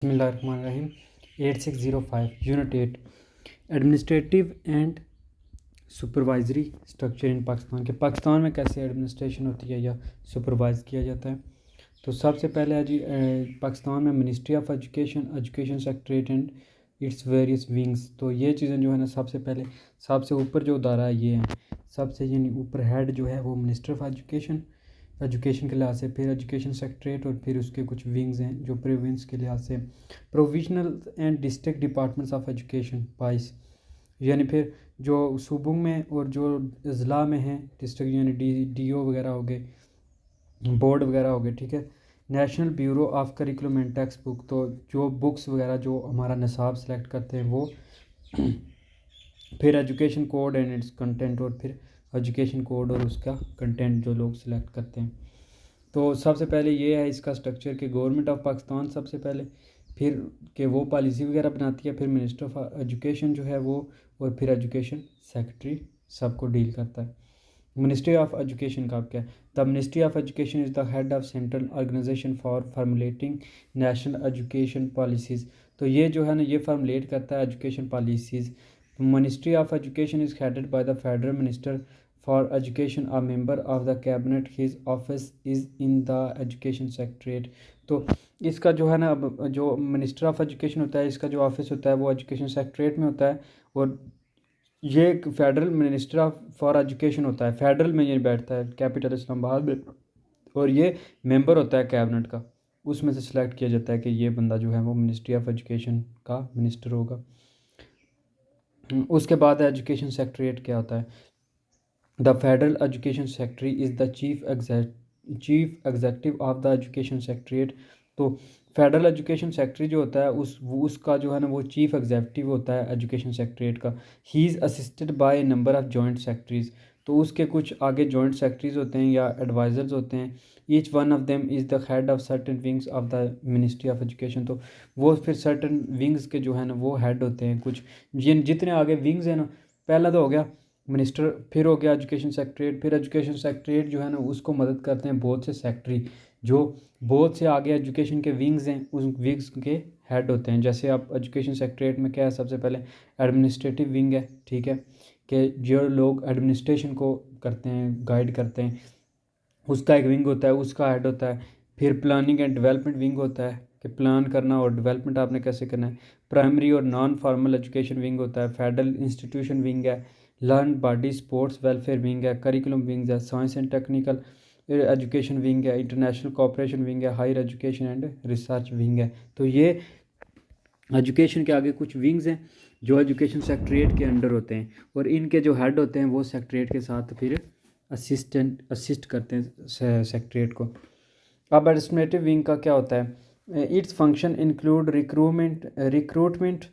बिस्मिल्लाहिर्रहमानिर्रहीम 8605 unit 8 administrative and supervisory structure in Pakistan के पाकिस्तान में कैसे एडमिनिस्ट्रेशन होती है या सुपरवाइज किया जाता है। तो सबसे पहले है जी पाकिस्तान में ministry of education, education secretariat and its various wings. तो ये चीज़ें जो है ना सबसे पहले सबसे ऊपर जो अदारा है ये है, सबसे यानी ऊपर हेड जो है वो मिनिस्टर ऑफ एजुकेशन, एजुकेशन के लिहाज से, फिर एजुकेशन सेक्रेटरीट और फिर उसके कुछ विंग्स हैं जो प्रोविंस के लिहाज से provisional and district departments of education 22, यानी फिर जो सूबों में और जो ज़िला में हैं डिस्ट्रिक्ट यानी डीओ वगैरह हो गए, बोर्ड वगैरह हो गए, ठीक है। National bureau of curriculum and text book, तो जो बुक्स वगैरह जो हमारा निसाब सेलेक्ट करते हैं वो फिर education code and it's content, और फिर एजुकेशन कोड और उसका कंटेंट जो लोग सिलेक्ट करते हैं। तो सबसे पहले ये है इसका स्ट्रक्चर कि गवर्नमेंट ऑफ पाकिस्तान सबसे पहले, फिर कि वो पॉलिसी वगैरह बनाती है, फिर मिनिस्टर ऑफ एजुकेशन जो है वो, और फिर एजुकेशन सेक्रेटरी सबको डील करता है। मिनिस्ट्री ऑफ एजुकेशन का क्या है? The ministry of education is the head of central organisation for formulating national education policies. तो ये जो है ना ये फार्मुलेट करता है education policies. Ministry of education is headed by the federal minister for education, a member of the cabinet, his office is in the education secretariat. तो इसका जो है ना अब जो मिनिस्टर ऑफ एजुकेशन होता है इसका जो ऑफिस होता है वो एजुकेशन सेक्रेटरीट में होता है, और ये एक federal minister of for education होता है, फेडरल में ये बैठता है कैपिटल इस्लामाबाद में, और ये मेंबर होता है कैबिनेट का, उसमें से सिलेक्ट किया जाता है कि ये बंदा जो है वो मिनिस्ट्री ऑफ एजुकेशन का मिनिस्टर होगा। उसके बाद एजुकेशन सेक्रेटरीट क्या होता है? The federal education secretary is the chief executive of the education secretariat. तो फेडरल एजुकेशन सेक्रेटरी जो होता है उसका जो है ना वो चीफ एग्जेक्टिव होता है एजुकेशन सेक्रेटरीट का। He is assisted by A number of joint secretaries. तो उसके कुछ आगे जॉइंट सेक्रेटरीज होते हैं या एडवाइज़र्स होते हैं। Each one of them is the head of certain wings of the ministry of education. तो वो फिर सर्टेन विंग्स के जो है ना वो हेड होते हैं कुछ, जितने आगे विंग्स हैं ना, पहला तो हो गया मिनिस्टर, फिर हो गया एजुकेशन सेक्रेटरीट, फिर एजुकेशन सेक्रेटरीट जो है ना उसको मदद करते हैं बहुत से सेक्रेटरी जो बहुत से आगे एजुकेशन के विंग्स हैं, उस विंग्स के हेड होते हैं। जैसे आप एजुकेशन सेक्रेटरीट में क्या है, सबसे पहले एडमिनिस्ट्रेटिव विंग है, ठीक है, कि जो लोग एडमिनिस्ट्रेशन को करते हैं, गाइड करते हैं, उसका एक विंग होता है, उसका हेड होता है। फिर प्लानिंग एंड डेवलपमेंट विंग होता है कि प्लान करना और डेवलपमेंट आपने कैसे करना है। प्राइमरी और नॉन फॉर्मल एजुकेशन विंग होता है। फेडरल इंस्टीट्यूशन विंग है। Learn body sports welfare wing है। करिकुलम विंग्स है। Science and technical education wing है। इंटरनेशनल कोऑपरेशन विंग है। Higher education and research wing है। तो ये एजुकेशन के आगे कुछ विंग्स हैं जो एजुकेशन सेक्रेटरीट के अंडर होते हैं, और इनके जो हेड होते हैं वो सेक्रेटरीट के साथ फिर असिस्ट करते हैं सेक्रेटरीट को। अब एडमिनिस्ट्रेटिव विंग का क्या होता है? It's function include recruitment,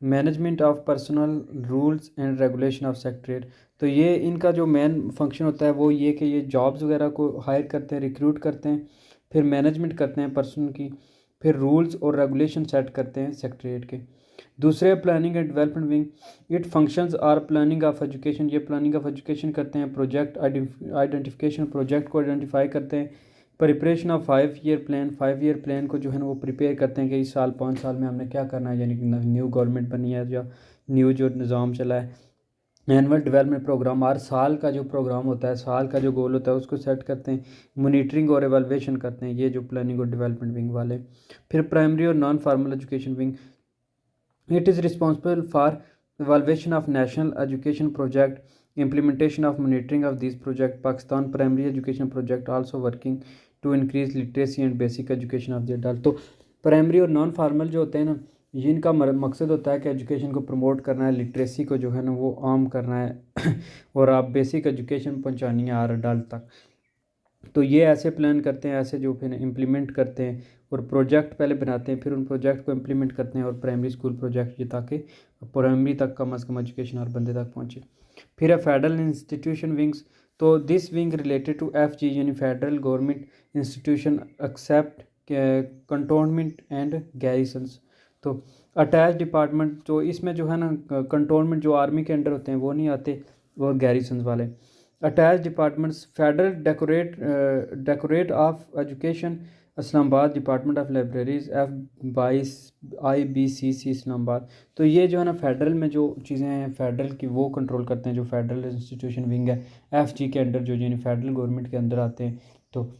management of personal, rules and regulation of secretariat. तो ये इनका जो मेन फंक्शन होता है वो ये कि ये जॉब्स वगैरह को हायर करते हैं, रिक्रूट करते हैं, फिर मैनेजमेंट करते हैं पर्सन की, फिर रूल्स और रेगुलेशन सेट करते हैं सेक्रेटरीट के। दूसरे planning and development wing, it functions are planning of education. ये प्लानिंग ऑफ एजुकेशन करते हैं, प्रोजेक्ट आइडेंटिफिकेशन, प्रोजेक्ट को आइडेंटिफाई करते हैं, preparation of 5 year plan, 5 year plan को जो है ना वो प्रिपेयर करते हैं कि इस साल 5 साल में हमने क्या करना है, यानी कि न्यू गवर्नमेंट बनी है या न्यू जो निज़ाम चला है। एनुअल डेवलपमेंट प्रोग्राम, हर साल का जो प्रोग्राम होता है, साल का जो गोल होता है उसको सेट करते हैं, मॉनिटरिंग और एवेलुएशन करते हैं, ये जो प्लानिंग और डेवलपमेंट विंग वाले। फिर प्राइमरी और non formal education wing, it is responsible for evaluation of national education project, implementation of monitoring of these project. Pakistan primary education project also working to increase literacy and basic education of the adult। तो primary और non formal जो होते हैं ना, ये इनका मकसद होता है कि एजुकेशन को प्रमोट करना है, लिटरेसी को जो है ना वो आम करना है और आप बेसिक एजुकेशन पहुंचानी है हर अडल्ट तक। तो ये ऐसे प्लान करते हैं, ऐसे जो फिर इम्प्लीमेंट करते हैं, और प्रोजेक्ट पहले बनाते हैं, फिर उन प्रोजेक्ट को इम्प्लीमेंट करते हैं, और प्राइमरी स्कूल प्रोजेक्ट ये ताकि प्राइमरी तक कम अज़ कम एजुकेशन हर बंदे तक पहुँचे। फिर है फेडरल इंस्टीट्यूशन विंग्स। तो this wing related to FG यानी federal government institution except cantonment and garrisons. तो अटैच डिपार्टमेंट, तो इसमें जो है ना कंटोनमेंट जो आर्मी के अंडर होते हैं वो नहीं आते, वो गैरिसन्स वाले। Attach departments, federal decorate of education Islamabad department of libraries FIBCC Islamabad. तो ये जो है ना फेडरल में जो चीज़ें हैं फेडरल की वो कंट्रोल करते हैं, जो फेडरल इंस्टीट्यूशन विंग है FG के अंडर, जो यानी फेडरल गवर्नमेंट के अंदर आते हैं। तो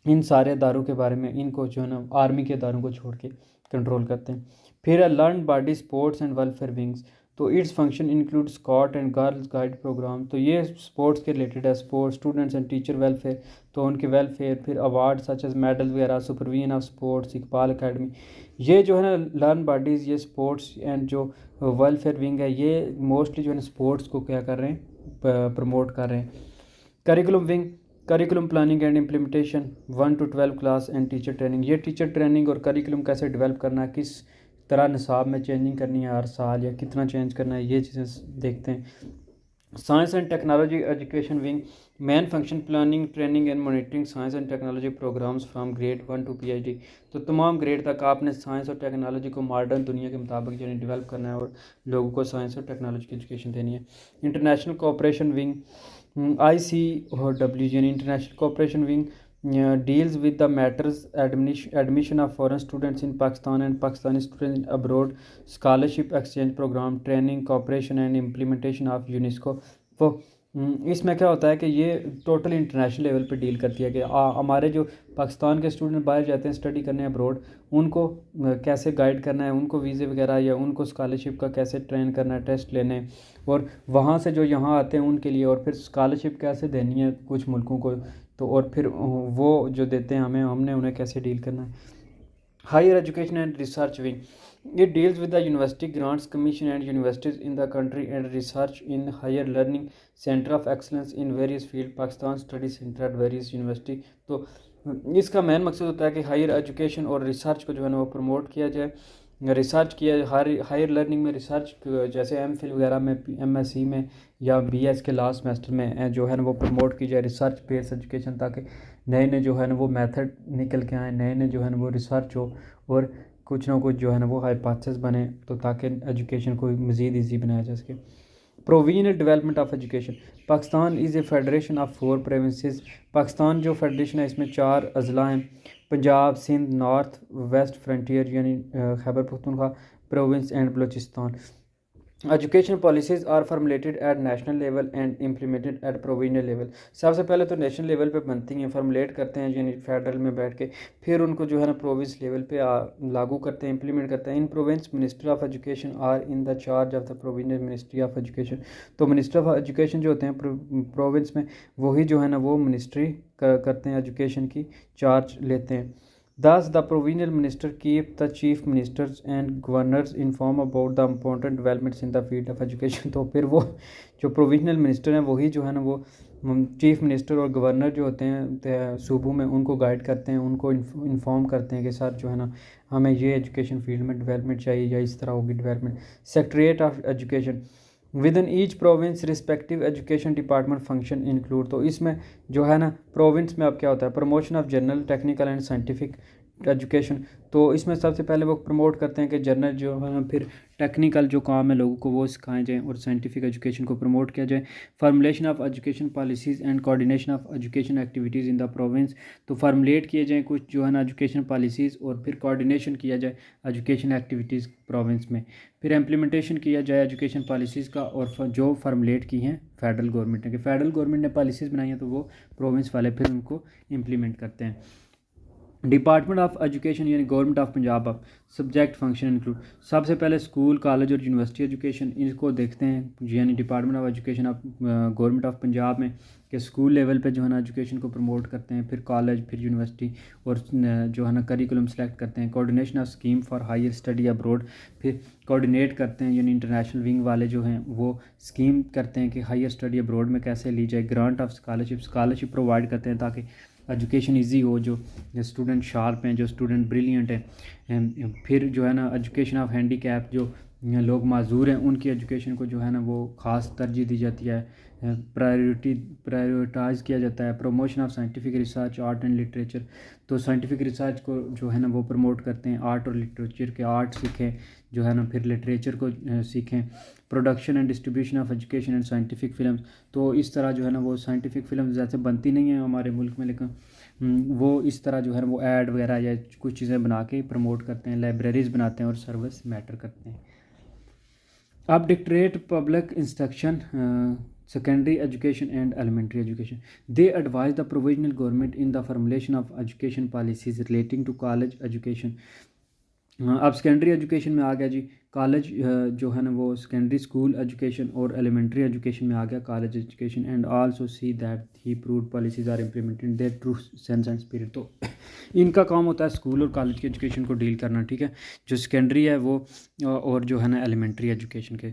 इन सारे अदारों के बारे में इनको जो है ना आर्मी के अदारों को छोड़ के कंट्रोल करते हैं। फिर learn body sports and welfare wings. तो its function include scout and girls guide programme. तो ये स्पोर्ट्स के रिलेटेड है, sports students and teacher welfare, तो उनके वेलफेयर। फिर अवार्ड सच एज मेडल वगैरह, supervision of sports, Iqbal academy. ये जो है ना लर्न बॉडीज़, ये स्पोर्ट्स एंड जो वेलफेयर विंग है ये मोस्टली जो है ना स्पोर्ट्स को क्या कर रहे हैं, प्रमोट कर रहे हैं। Curriculum wing, curriculum planning and implementation 1 to 12 class and teacher training. ये टीचर ट्रेनिंग और करिकुलम कैसे डेवलप करना है, किस तरह निसाब में चेंजिंग करनी है हर साल या कितना चेंज करना है, ये चीज़ें देखते हैं। Science and technology education wing, main function planning training and monitoring science and technology programmes from grade 1 to PhD। तो तमाम ग्रेड तक आपने साइंस और टेक्नोलॉजी को मॉडर्न दुनिया के मुताबिक जो है डेवलप करना है और लोगों को साइंस और टेक्नोलॉजी की एजुकेशन देनी है। इंटरनेशनल कोऑपरेशन विंग ICOW यानी international cooperation wing deals with the matters admission of foreign students in Pakistan and Pakistani students abroad, scholarship exchange program, training, cooperation and implementation of UNESCO। वो इसमें क्या होता है कि ये टोटल इंटरनेशनल लेवल पे deal करती है कि हमारे जो पाकिस्तान के स्टूडेंट बाहर जाते हैं स्टडी करने अब्रॉड, उनको कैसे गाइड करना है, उनको वीज़े वगैरह या उनको स्कॉलरशिप का कैसे ट्रेन करना है, टेस्ट लेने, और वहाँ से जो यहाँ आते हैं उनके लिए, और फिर स्कॉलरशिप कैसे देनी है कुछ मुल्कों को, तो और फिर वो जो देते हैं हमें, हमने उन्हें कैसे डील करना है। Higher education and research wing, it deals with the university grants commission and universities in the country and research in higher learning center of excellence in various field, Pakistan study center at various university। तो इसका main मकसद होता है कि higher education और research को जो है ना वो प्रमोट किया जाए, रिसर्च किया हायर लर्निंग में रिसर्च, जैसे MPhil वगैरह में, MSc में या BS के लास्ट सेमेस्टर में जो है ना वो प्रमोट की जाए रिसर्च बेस्ड एजुकेशन, ताकि नए नए जो है ना वो मेथड निकल के आए, नए नए जो है ना वो रिसर्च हो और कुछ ना कुछ जो है ना वो हाइपोथेसिस बने, तो ताकि एजुकेशन को मज़ीद ईजी बनाया जा सके। Provisional development of education, Pakistan is a federation of 4 provinces. Pakistan जो फेडरेशन है इसमें 4 अजला हैं, Punjab, Sindh, north west frontier यानी Khyber Pakhtunkhwa province and Balochistan. Education policies are formulated at national level and implemented at provisional level. सबसे पहले तो नेशनल लेवल पे बनती हैं, फॉर्मुलेट करते हैं यानी फेडरल में बैठ के, फिर उनको जो है ना प्रोविंस लेवल पे लागू करते हैं, इम्प्लीमेंट करते हैं। In province minister of education are in the charge of the provisional ministry of education. तो मिनिस्टर ऑफ एजुकेशन जो होते हैं प्रोविंस में, वही जो है ना वो मिनिस्ट्री करते हैं, एजुकेशन की चार्ज लेते हैं। Thus, the provincial minister keep the chief ministers and governors informed about the important developments in the field of education। तो फिर वो जो प्रोविजनल मिनिस्टर हैं वही जो है ना वो चीफ मिनिस्टर और गवर्नर जो होते हैं सूबों में, उनको गाइड करते हैं, उनको इन्फॉर्म करते हैं कि सर जो है ना हमें ये एजुकेशन फील्ड में डेवलपमेंट चाहिए या इस तरह होगी development. Secretariat of education, with in each province respective education department function include. तो इसमें जो है ना प्रोविंस में अब क्या होता है, promotion of general technical and scientific education. तो इसमें सबसे पहले वो प्रमोट करते हैं कि जनरल जो है ना फिर टेक्निकल जो काम है लोगों को वो सिखाए जाएँ और साइंटिफिक एजुकेशन को प्रमोट किया जाए। Formulation of education policies and coordination of education activities in the province. तो फार्मूलेट किए जाएँ कुछ जो है ना एजुकेशन पॉलिसीज़ और फिर कोऑर्डिनेशन किया जाए एजुकेशन एक्टिविटीज़ प्रोविंस में। फिर इम्प्लीमेंटेशन किया जाए एजुकेशन पॉलिसीज़ का, और जो फार्मूलेट की हैं फेडरल गवर्नमेंट ने, कि फेडरल गवर्नमेंट ने पॉलिसीज़ बनाई हैं तो वो प्रोविंस वाले फिर उनको इम्प्लीमेंट करते हैं। डिपार्टमेंट ऑफ एजुकेशन यानी government of Punjab of subject function include. सबसे पहले स्कूल, कॉलेज और यूनिवर्सिटी एजुकेशन, इनको देखते हैं यानी department of education of government of Punjab में, कि स्कूल लेवल पे जो है ना एजुकेशन को प्रमोट करते हैं, फिर कॉलेज, फिर यूनिवर्सिटी, और जो है ना करिकुलम सेलेक्ट करते हैं। Coordination of scheme for higher study abroad, फिर कोऑर्डिनेट करते हैं यानी इंटरनेशनल विंग वाले जो हैं वो स्कीम करते हैं कि हायर स्टडी अब्रॉड में कैसे ली जाए। ग्रांट ऑफ स्कॉलरशिप प्रोवाइड करते हैं ताकि एजुकेशन इजी हो, जो स्टूडेंट शार्प हैं, जो स्टूडेंट ब्रिलियंट हैं। फिर जो है ना एजुकेशन ऑफ हैंडीकैप, जो लोग माजूर हैं उनकी एजुकेशन को जो है ना वो ख़ास तरजीह दी जाती है। प्रायोरिटाइज किया जाता है। Promotion of scientific research, art and literature, तो साइंटिफिक रिसर्च को जो है ना वो प्रमोट करते हैं, आर्ट और लिटरेचर के, आर्ट सीखें जो है ना, फिर लिटरेचर को सीखें। Production and distribution of education and scientific films, तो इस तरह जो है ना वो साइंटिफिक फिल्म जैसे बनती नहीं है हमारे मुल्क में, लेकिन वो इस तरह जो है ना वो ऐड वगैरह या कुछ चीज़ें बना के प्रमोट करते हैं, लाइब्रेरीज़ बनाते हैं और सर्विस मैटर करते हैं। अब directorate public instruction, secondary education and elementary education, they advise the provisional government in the formulation of education policies relating to college education। अब सेकेंडरी एजुकेशन में आ गया जी कॉलेज, जो है ना वो सेकेंडरी स्कूल एजुकेशन, और एलिमेंट्री एजुकेशन में आ गया college education. And also see that he proved policies are implemented there true sense and spirit, तो इनका काम होता है स्कूल और कॉलेज की एजुकेशन को डील करना, ठीक है, जो सेकेंडरी है वो और जो है ना एलिमेंट्री एजुकेशन के।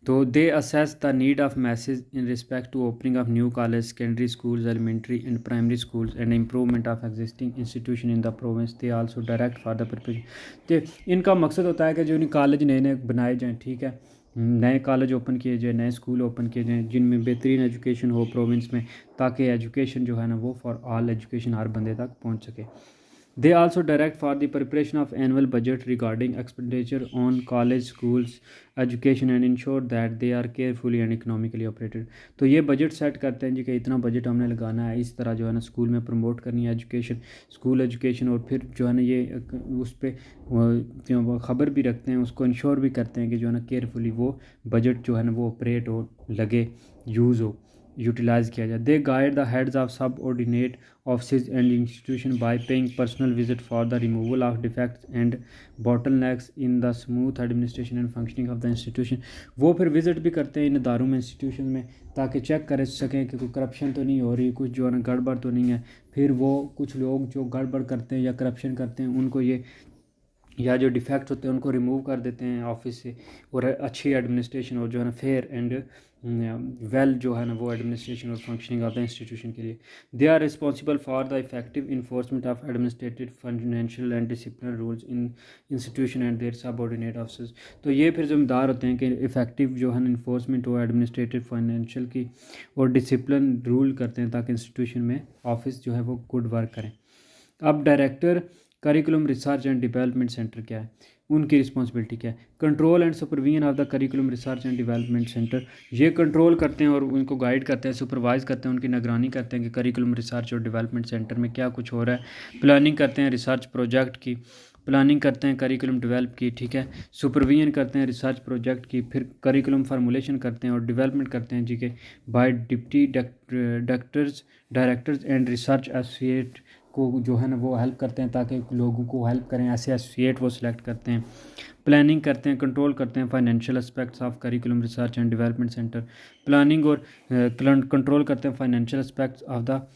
तो they assess the need of message in respect to opening of new college, secondary schools, elementary and primary schools and improvement of existing institution in the province. They also direct for the preparation, तो इनका मकसद होता है कि जो in college नए नए बनाए जाएँ, ठीक है, नए कॉलेज ओपन किए जाए, नए स्कूल ओपन किए जाएँ जिनमें बेहतरीन एजुकेशन हो प्रोविंस में, ताकि एजुकेशन जो है ना वो फॉर ऑल एजुकेशन हर बंदे तक पहुंच सके। They also direct for the preparation of annual budget regarding expenditure on college, schools, education and ensure that they are carefully and economically operated। तो ये बजट सेट करते हैं जी कि इतना बजट हमने लगाना है, इस तरह जो है ना स्कूल में प्रमोट करनी है एजुकेशन, स्कूल एजुकेशन, और फिर जो है ना ये उस पर ख़बर भी रखते हैं, उसको इंश्योर भी करते हैं कि जो है ना केयरफुली वो बजट जो है ना वो ऑपरेट हो, लगे, यूज़ हो, यूटिलाइज़ किया जाए। दे गाइड द हेड्स ऑफ सब ordinate office and institution bye paying personal visit for the removal of defects and bottlenecks in the smooth administration and functioning of the institution. वो फिर visit भी करते हैं इन इदारों में, इंस्टीट्यूशन में, ताकि चेक कर सकें कि कोई करप्शन तो नहीं हो रही, कुछ जो है ना गड़बड़ तो नहीं है। फिर वो कुछ लोग जो गड़बड़ करते हैं या करप्शन करते हैं उनको ये या जो डिफेक्ट होते हैं उनको रिमूव कर देते हैं ऑफिस से, और अच्छी एडमिनिस्ट्रेशन और जो है ना फेयर एंड वेल जो है ना वो एडमिनिस्ट्रेशन और फंक्शनिंग ऑफ द इंस्टीट्यूशन के लिए। They are responsible for the effective enforcement of administrative financial and disciplinary rules in institution and their subordinate officers. तो ये फिर जिम्मेदार होते हैं कि इफेक्टिव जो है ना इन्फोर्समेंट हो एडमिनिस्ट्रेटिव फाइनेंशियल की, और डिसिप्लिन रूल करते हैं ताकि इंस्टीट्यूशन में ऑफिस जो है वो गुड वर्क करें। अब director curriculum research and development centre क्या है, उनकी रिस्पॉन्सिबिलिटी क्या है? Control and supervision of the curriculum research and development centre, ये कंट्रोल करते हैं और उनको गाइड करते हैं, सुपरवाइज़ करते हैं, उनकी निगरानी करते हैं कि करिकुलम रिसर्च और डेवलपमेंट सेंटर में क्या कुछ हो रहा है। प्लानिंग करते हैं रिसर्च प्रोजेक्ट की, प्लानिंग करते हैं करिकुलम डेवलप की, ठीक है, सुपरविजन करते हैं रिसर्च प्रोजेक्ट की, फिर करिकुलम फार्मूलेशन करते हैं और डेवलपमेंट करते हैं जी के by deputy directors and research associate को जो है ना वो हेल्प करते हैं, ताकि लोगों को हेल्प करें, ऐसे एसोसिएट वो सिलेक्ट करते हैं। प्लानिंग करते हैं, कंट्रोल करते हैं financial aspects of curriculum research and development centre, planning और कंट्रोल करते हैं financial aspects of the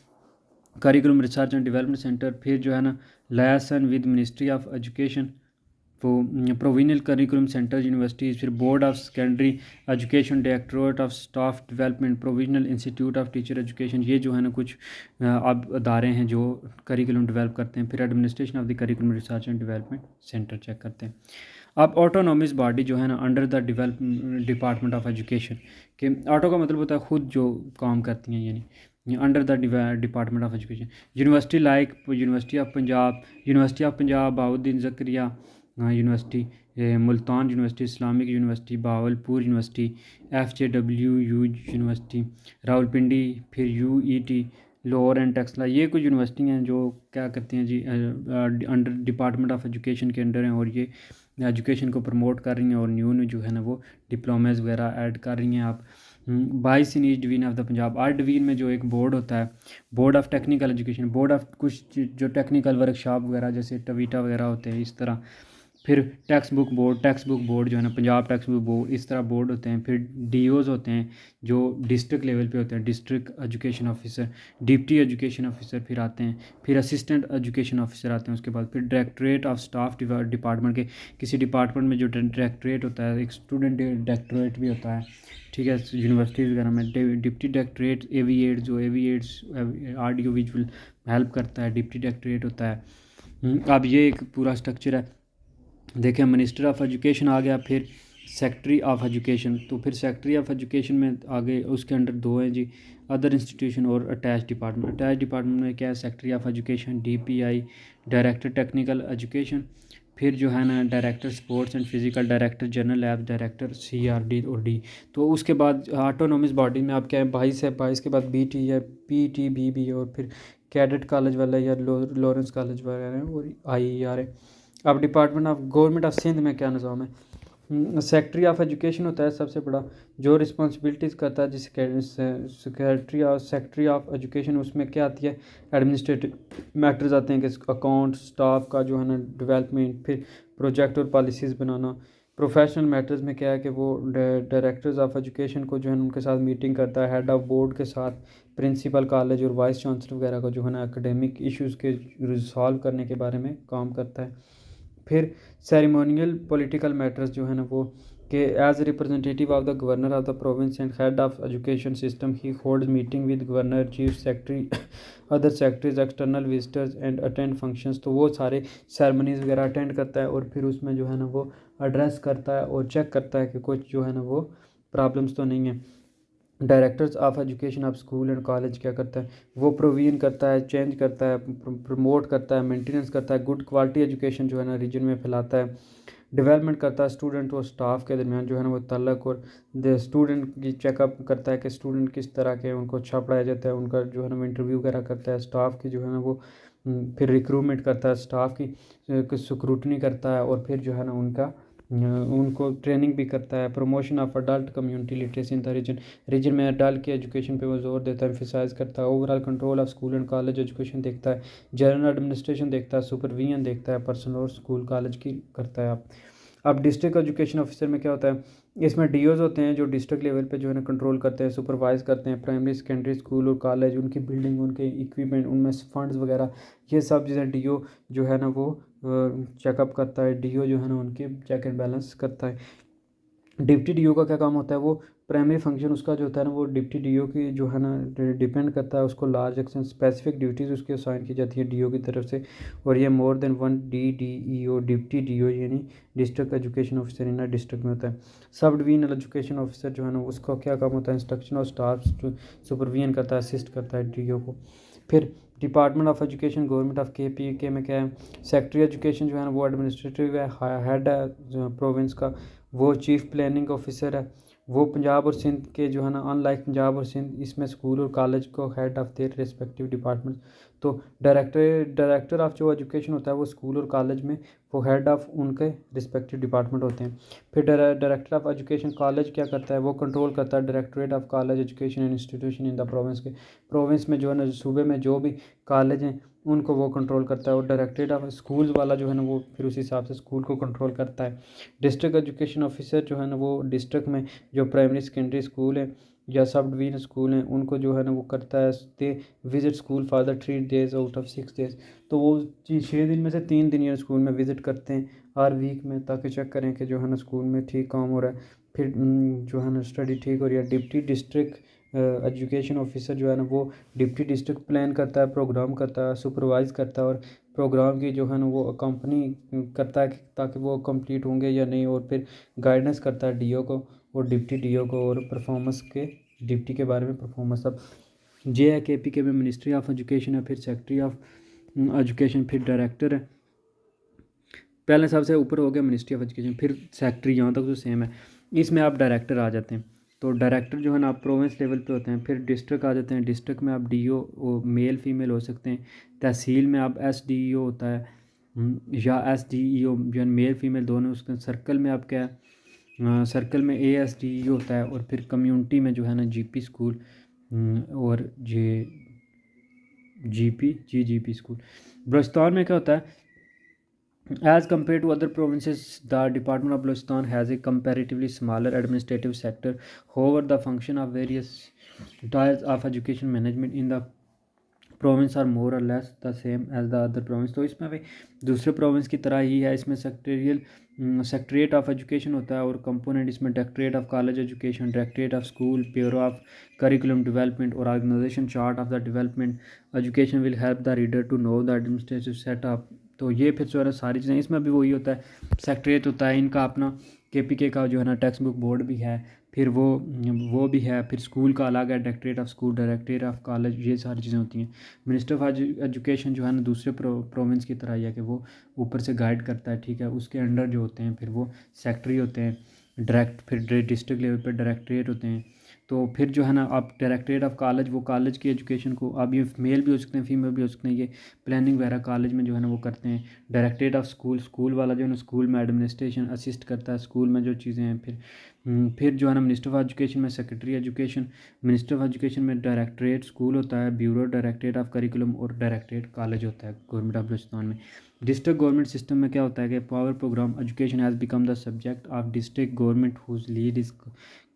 curriculum research and development centre. फिर जो है ना liaison with ministry of education, provisional curriculum centre universities, फिर board of secondary education, directorate of staff development, provisional institute of teacher education, ये जो है ना कुछ अब अदारे हैं जो करिकुलम डेवलप करते हैं। फिर administration of the curriculum research and development centre check करते हैं। अब ऑटोनॉमस बॉडी जो है ना under the department of education, कि ऑटो का मतलब होता है खुद जो काम करती हैं, यानी under the department of education. University like university of Punjab, Bahauddin Zakaria university, Multan university, Islamic university, Bahawalpur university, FJWU university, Rawalpindi, फिर UET, लाहौर एंड टेक्सला, ये कुछ यूनिवर्सिटी हैं जो क्या करती हैं जी अंडर डिपार्टमेंट ऑफ एजुकेशन के अंडर हैं, और ये एजुकेशन को प्रमोट कर रही हैं और न्यू जो है ना वो डिप्लोमेज वगैरह ऐड कर रही हैं। आप 22 in east division of the Punjab, 8 division में जो एक बोर्ड होता है, board of technical education, board of कुछ जो टेक्निकल वर्कशॉप वगैरह जैसे टवीटा वगैरह होते हैं इस तरह। फिर टेक्स्ट बुक बोर्ड जो है ना पंजाब टेक्स्ट बुक बोर्ड, इस तरह बोर्ड होते हैं। फिर DOs होते हैं जो डिस्ट्रिक्ट लेवल पे होते हैं, district education officer, deputy education officer फिर आते हैं, फिर असिस्टेंट एजुकेशन ऑफिसर आते हैं उसके बाद। फिर डायरेक्टरेट ऑफ स्टाफ डिपार्टमेंट के, किसी डिपार्टमेंट में जो डायरेक्टरेट होता है, एक स्टूडेंट डायरेक्टरेट भी होता है, ठीक है, यूनिवर्सिटीज़ वगैरह में। डिप्टी डायरेक्टरेट एविएट्स, जो एविएट्स ऑडियो विजुअल हेल्प करता है, डिप्टी डायरेक्टरेट होता है। अब ये एक पूरा स्ट्रक्चर है। देखें मिनिस्टर ऑफ एजुकेशन आ गया, फिर सेक्रेटरी ऑफ एजुकेशन। तो फिर सेक्रेटरी ऑफ एजुकेशन में आगे उसके अंडर दो हैं जी, अदर इंस्टीट्यूशन और अटैच डिपार्टमेंट। अटैच डिपार्टमेंट में क्या है, secretary of education, DPI, director technical education, फिर जो है ना director sports and physical, director general lab, director CRD और D। तो उसके बाद ऑटोनोमस बॉडी में आप क्या है 22 है, 22 के बाद BT है, PTBB है, और फिर कैडेट कॉलेज वाला या लॉरेंस कॉलेज वगैरह है, और IER है। अब department of government of Sindh में क्या निज़ाम है, सेक्रेटरी ऑफ एजुकेशन होता है सबसे बड़ा, जो रिस्पॉन्सिबिलिटीज़ करता है, जिस सेक्रेटरी और सेक्रेटरी ऑफ एजुकेशन, उसमें क्या आती है, एडमिनिस्ट्रेटिव मैटर्स आते हैं कि अकाउंट, स्टाफ का जो है ना डेवलपमेंट, फिर प्रोजेक्ट और पॉलिसीज़ बनाना। प्रोफेशनल मैटर्स में क्या है कि वो डायरेक्टर्स ऑफ एजुकेशन को जो है उनके साथ मीटिंग करता है, हेड ऑफ बोर्ड के साथ, प्रिंसिपल कॉलेज और वाइस चांसलर वगैरह को जो है ना एकेडमिक इश्यूज़ के रिजॉल्व करने के बारे में काम करता है। फिर सेरेमोनियल पॉलिटिकल मैटर्स जो है ना वो, कि as representative of the governor of the province and head of education system he holds meeting with governor, chief secretary, other secretaries, external visitors and attend functions. तो वो सारे सेरेमनीज वगैरह attend करता है, और फिर उसमें जो है ना वो एड्रेस करता है और चेक करता है कि कुछ जो है ना वो प्रॉब्लम्स तो नहीं है। Directors of education of school and college क्या करता है, वो प्रोविजन करता है, चेंज करता है, प्रमोट करता है, मेंटेनेंस करता है, गुड क्वालिटी एजुकेशन जो है ना रीजन में फैलाता है, डेवलपमेंट करता है स्टूडेंट और स्टाफ के दरमियान जो है ना वो तल्लक, और स्टूडेंट की चेकअप करता है कि स्टूडेंट किस तरह के, उनको अच्छा पढ़ाया जाता है, उनका जो है ना वो इंटरव्यू वगैरह करता है, स्टाफ की जो है ना वो फिर रिक्रूटमेंट करता है, स्टाफ की स्क्रूटनी करता है, और फिर जो है ना उनको ट्रेनिंग भी करता है। Promotion of adult community literacy in the region में अडल्ट की एजुकेशन पे वो जोर देता है, एम्फेसाइज करता है। Overall control of school and college education देखता है, जनरल एडमिनिस्ट्रेशन देखता है, सुपरविजन देखता है, पर्सनल और स्कूल कॉलेज की करता है। आप अब डिस्ट्रिक्ट एजुकेशन ऑफिसर में क्या होता है, इसमें DOs होते हैं जो डिस्ट्रिक्ट लेवल पे जो है ना कंट्रोल करते हैं, सुपरवाइज करते हैं प्राइमरी सेकेंडरी स्कूल और कॉलेज, उनकी बिल्डिंग, उनके इक्विपमेंट, उनमें फंड्स वगैरह, ये सब चीज़ें DO जो है ना वो चेकअप करता है। DO जो है ना उनके चेक एंड बैलेंस करता है। डिप्टी DO का क्या काम होता है, वो प्राइमरी फंक्शन उसका जो होता है ना वो डिप्टी DO की जो है ना डिपेंड करता है, उसको लार्ज एक्सटेंट स्पेसिफिक ड्यूटीज़ उसकी असाइन की जाती है DO की तरफ से, और ये more than one DDEO deputy DO यानी district education officer in district में होता है। सब डिवीजनल एजुकेशन ऑफिसर जो है ना उसका क्या काम होता है, इंस्ट्रक्शन और स्टाफ सुपरविजन करता है, असिस्ट करता है DO को। फिर department of education government of KPK में क्या है, सेक्रेटरी एजुकेशन जो है ना वो एडमिनिस्ट्रेटिव है, हेड है प्रोविंस का, वो चीफ प्लानिंग ऑफिसर है। वो पंजाब और सिंध के जो है ना, अनलाइक पंजाब और सिंध, इसमें स्कूल और कॉलेज को head of their respective department. तो डायरेक्टर ऑफ जो एजुकेशन होता है वो स्कूल और कॉलेज में वो हेड ऑफ उनके रिस्पेक्टिव डिपार्टमेंट होते हैं। फिर डायरेक्टर ऑफ एजुकेशन कॉलेज क्या करता है, वो कंट्रोल करता है directorate of college education and institution in the province के, प्रोविंस में जो है ना सूबे में जो भी कॉलेज हैं उनको वो कंट्रोल करता है। और डायरेक्टरेट ऑफ स्कूल्स वाला जो है ना वो फिर उस हिसाब से स्कूल को कंट्रोल करता है। डिस्ट्रिक्ट एजुकेशन ऑफिसर जो है ना वो डिस्ट्रिक्ट में जो प्राइमरी सेकेंडरी स्कूल है या सब डिवीजन स्कूल हैं उनको जो है ना वो करता है, they visit school for the 3 days out of 6 days। तो वो 6 दिन में से 3 दिन या स्कूल में विज़िट करते हैं हर वीक में, ताकि चेक करें कि जो है ना स्कूल में ठीक काम हो रहा है, फिर जो है ना स्टडी ठीक हो रही है। डिप्टी डिस्ट्रिक्ट एजुकेशन ऑफिसर जो है ना वो डिप्टी डिस्ट्रिक्ट प्लान करता है, प्रोग्राम करता है, सुपरवाइज़ करता है, और प्रोग्राम की जो है ना वो कंपनी करता है ताकि वो कंप्लीट होंगे या नहीं, और फिर गाइडेंस करता है DO को और डिप्टी DO को, और परफॉर्मेंस के डिप्टी के बारे में परफॉर्मेंस। अब JIKPK में मिनिस्ट्री ऑफ एजुकेशन है, फिर सेक्रेटरी ऑफ एजुकेशन, फिर डायरेक्टर है। पहले सबसे ऊपर हो गया मिनिस्ट्री ऑफ एजुकेशन, फिर सेक्रेटरी, यहाँ तक तो सेम है। इसमें आप डायरेक्टर आ जाते हैं। तो डायरेक्टर जो है ना आप प्रोविंस लेवल पे होते हैं। फिर डिस्ट्रिक्ट आ जाते हैं, डिस्ट्रिक्ट में आप DO मेल फीमेल हो सकते हैं। तहसील में आप SDEO होता है, या SDEO या मेल फीमेल दोनों। उसके सर्कल में आप क्या है, सर्कल में ASDEO होता है। और फिर कम्युनिटी में जो है ना GP स्कूल और GP स्कूल। बलूचिस्तान में क्या होता है, as compared to other provinces, the Department of Balochistan has a comparatively smaller administrative sector. However, the function of various tiers of education management in the province are more or less the same as the other province। तो इसमें भी दूसरे province की तरह ही है। इसमें secretariat of education होता है, और कंपोनेंट इसमें directorate of college education, directorate of school, bureau of curriculum development और organisation chart of the development education will help the reader to know the administrative setup. तो ये फिर जो है सारी चीज़ें, इसमें भी वही होता है, सेक्रेटरीट होता है, इनका अपना KPK का जो है ना टेक्स्ट बुक बोर्ड भी है, फिर वो भी है, फिर स्कूल का अलग है, directorate of school, directorate of college, ये सारी चीज़ें होती हैं। मिनिस्टर ऑफ एजुकेशन जो है ना दूसरे प्रोविंस की तरह ही है कि वो ऊपर से गाइड करता है, ठीक है। उसके अंडर जो होते हैं फिर वो सेक्रेटरी होते हैं, फिर डिस्ट्रिक्ट लेवल पर डायरेक्टरेट होते हैं। तो फिर जो है ना आप डायरेक्टरेट ऑफ कॉलेज, वो कॉलेज की एजुकेशन को, अब ये मेल भी हो सकते हैं, फीमेल भी हो सकते हैं, ये प्लानिंग वगैरह कॉलेज में जो है ना वो करते हैं। डायरेक्टरेट ऑफ स्कूल, स्कूल वाला जो है ना स्कूल में एडमिनिस्ट्रेशन असिस्ट करता है, स्कूल में जो चीज़ें हैं। फिर जो है ना मिनिस्टर ऑफ एजुकेशन में secretary education, minister of education में डायरेक्टरेट स्कूल होता है, ब्यूरो डायरेक्टरेट ऑफ करिकुलम, और डायरेक्टरेट कॉलेज होता है गवर्नमेंट ऑफ बलूचिस्तान में। डिस्ट्रिक्ट गवर्नमेंट सिस्टम में क्या होता है कि power programme education has become the subject of district government whose lead is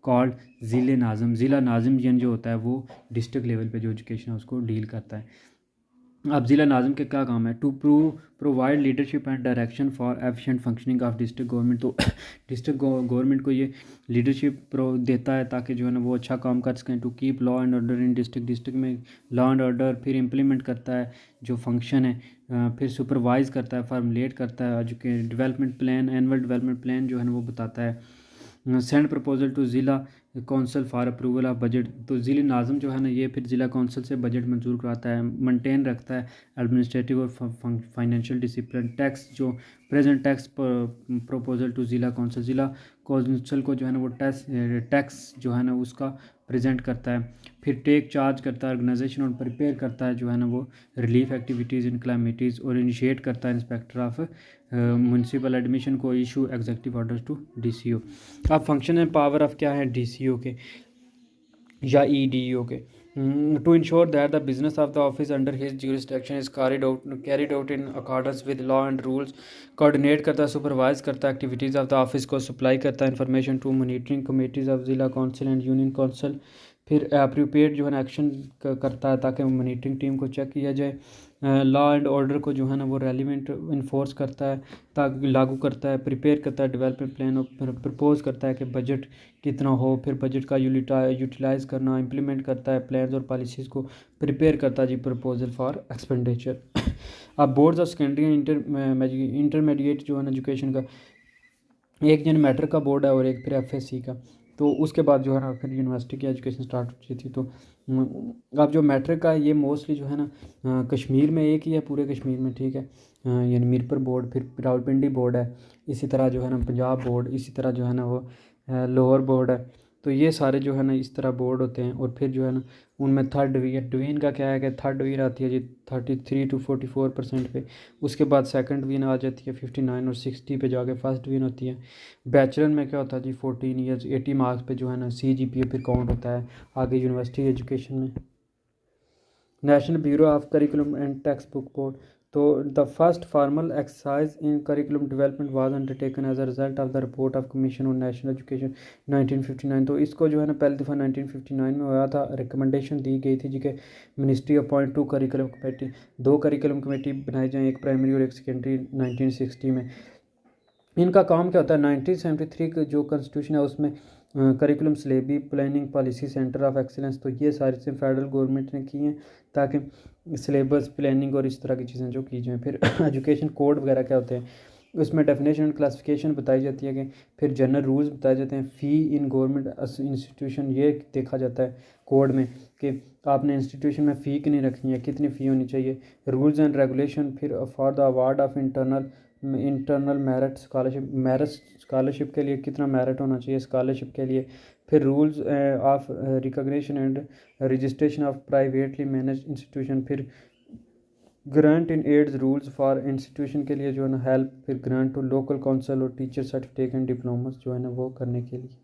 called ज़िले नाज़म। ज़िला नाज़म जो होता है वो डिस्ट्रिक्ट लेवल पे जो एजुकेशन है उसको डील करता है। अब ज़िला नाज़म के क्या काम है? To provide leadership and direction for efficient functioning of district government. तो डिस्ट्रिक्ट गवर्नमेंट को ये लीडरशिप देता है ताकि जो है ना वो अच्छा काम कर सकें। To keep law and order in district में लॉ एंड ऑर्डर, फिर इम्प्लीमेंट करता है जो फंक्शन है, फिर सुपरवाइज करता है, फॉर्मुलेट करता है education development plan, annual development plan जो है ना वो बताता है। सेंड प्रपोजल टू ज़िला council for approval of budget. तो ज़िले नाज़म जो है ना ये फिर ज़िला कौंसल से बजट मंजूर कराता है, मेंटेन रखता है एडमिनिस्ट्रेटिव और फाइनेंशियल डिसिप्लिन। टैक्स जो प्रेजेंट टैक्स प्रपोजल टू ज़िला कौंसल, ज़िला कौंसल को जो है ना वो टैक्स जो है ना उसका प्रेजेंट करता है। फिर टेक चार्ज करता है ऑर्गेनाइजेशन और प्रिपेयर करता है जो है ना वो रिलीफ एक्टिविटीज़ इन क्लैमिटीज़, और इनिशिएट करता है इंस्पेक्टर ऑफ म्यूनसिपल एडमिशन को issue executive orders to DCO। अब फंक्शन एंड पावर ऑफ क्या है DCO के या EDO के? To ensure that the business of the office under his jurisdiction is carried out in accordance with law and rules. Coordinate करता है, supervise करता है एक्टिविटीज़ ऑफ द ऑफिस को, सप्लाई करता है information to monitoring committees of ज़िला council and union council. फिर appropriate जो है ना एक्शन करता है ताकि मॉनिटरिंग टीम को चेक किया जाए। लॉ एंड ऑर्डर को जो है ना वो रेलिवेंट इन्फोर्स करता है, ताकि लागू करता है, प्रिपेयर करता है डेवलपमेंट प्लान, और प्रपोज करता है कि बजट कितना हो, फिर बजट का यूटिलाइज़ करना, इम्प्लीमेंट करता है प्लान्स और पॉलिसीज़ को, प्रिपेयर करता है जी प्रपोजल फॉर एक्सपेंडिचर। अब बोर्ड्स ऑफ सेकेंडरी इंटरमीडिएट जो है ना एजुकेशन का, एक जन मैटर का बोर्ड है और एक फिर FSC का। तो उसके बाद जो है ना फिर यूनिवर्सिटी की एजुकेशन स्टार्ट होती थी। तो अब जो मैट्रिक का ये मोस्टली जो है ना कश्मीर में एक ही है, पूरे कश्मीर में, ठीक है। यानी मीरपुर बोर्ड, फिर रावलपिंडी बोर्ड है, इसी तरह जो है ना पंजाब बोर्ड, इसी तरह जो है ना वो लाहौर बोर्ड है। तो ये सारे जो है ना इस तरह बोर्ड होते हैं। और फिर जो है ना उनमें थर्ड डिवीजन का क्या है कि थर्ड डिवीजन आती है जी 33 to 44% पे। उसके बाद सेकंड डिवीजन आ जाती है 59 और 60 पे जाके फर्स्ट डिवीजन होती है। बैचलर में क्या होता है जी 14 ईयर्स 80 मार्क्स पे जो है ना CGPA फिर काउंट होता है आगे यूनिवर्सिटी एजुकेशन में। National bureau of curriculum and text book board. तो the first formal exercise in curriculum development was undertaken as a result of the report of commission on national education 1959। तो इसको जो है ना पहली दफ़ा 1959 में हुआ था, रिकमेंडेशन दी गई थी जी के ministry appoint 2 curriculum committee, 2 curriculum committee बनाई जाए, एक प्राइमरी और एक सेकेंडरी 1960 में। इनका काम क्या होता है? 1973 का जो कॉन्स्टिट्यूशन है उसमें curriculum syllable planning policy centre of excellence, तो ये सारी चीज़ें फेडरल गवर्नमेंट ने की हैं ताकि सिलेबस प्लानिंग और इस तरह की चीज़ें जो की जाएँ। फिर एजुकेशन कोड वगैरह क्या होते हैं उसमें डेफिनेशन एंड क्लासिफिकेशन बताई जाती है कि फिर जनरल रूल्स बताए जाते हैं। फ़ी इन गवर्नमेंट इंस्टीट्यूशन ये देखा जाता है कोड में कि आपने इंस्टीट्यूशन में फ़ी कितनी रखनी है, कितनी फ़ी होनी चाहिए। रूल्स एंड रेगुलेशन फिर for the award of internal merit scholarship के लिए कितना मेरिट होना चाहिए स्कॉलरशिप के लिए। फिर rules of recognition and registration of privately manage institution. फिर grant in aids rules for institution के लिए जो है ना हेल्प। फिर ग्रांट टू लोकल काउंसिल और टीचर सर्टिफिकेट एंड डिप्लोमा जो है ना वो करने के लिए।